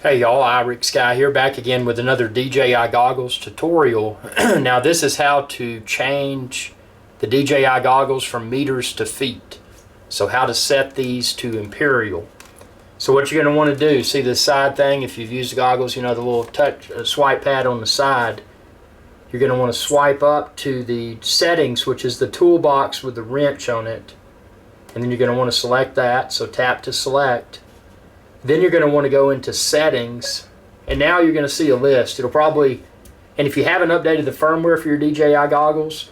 Hey y'all, Iric Sky here, back again with another DJI goggles tutorial. Now this is how to change the DJI goggles from meters to feet. So how to set these to Imperial. So what you're going to want to do, see this side thing, if you've used the goggles, you know the little touch swipe pad on the side. You're going to want to swipe up to the settings, which is the toolbox with the wrench on it. And then you're going to want to select that, so tap to select. Then you're going to want to go into settings, and now you're going to see a list. It'll probably, and if you haven't updated the firmware for your DJI goggles,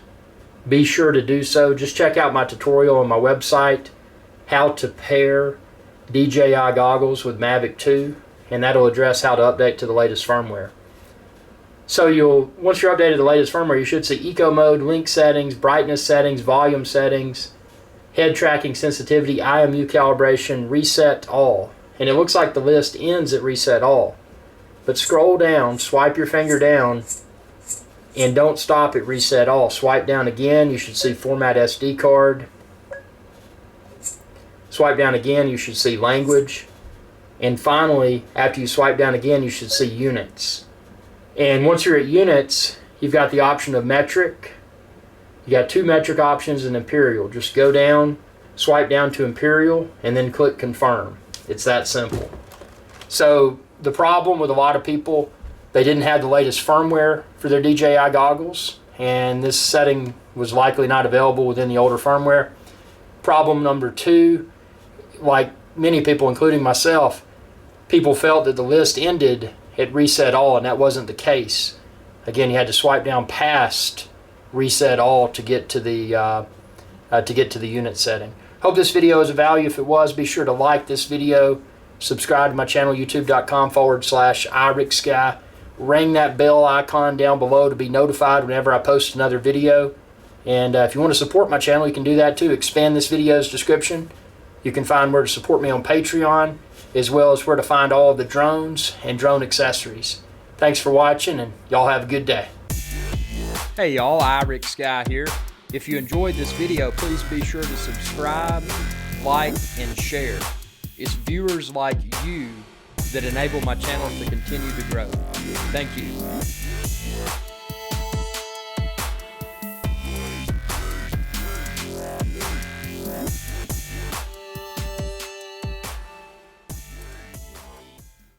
be sure to do so. Just check out my tutorial on my website, how to pair DJI goggles with Mavic 2, and that'll address how to update to the latest firmware. So once you're updated to the latest firmware, you should see eco mode, link settings, brightness settings, volume settings, head tracking sensitivity, IMU calibration, reset all. And it looks like the list ends at reset all. But scroll down, swipe your finger down, and don't stop at reset all. Swipe down again, you should see format SD card. Swipe down again, you should see language. And finally, after you swipe down again, you should see units. And once you're at units, you've got the option of metric. You got two metric options in Imperial. Just go down, swipe down to Imperial, and then click confirm. It's that simple. So the problem with a lot of people, they didn't have the latest firmware for their DJI goggles, and this setting was likely not available within the older firmware. Problem number two, like many people, including myself, people felt that the list ended at reset all, and that wasn't the case. Again, you had to swipe down past reset all to get to the unit setting. Hope this video is of value. If it was, be sure to like this video, subscribe to my channel, youtube.com/IricSky. Ring that bell icon down below to be notified whenever I post another video. And if you want to support my channel, you can do that too. Expand this video's description. You can find where to support me on Patreon, as well as where to find all of the drones and drone accessories. Thanks for watching, and y'all have a good day. Hey y'all, Iric Sky here. If you enjoyed this video, please be sure to subscribe, like, and share. It's viewers like you that enable my channel to continue to grow. Thank you.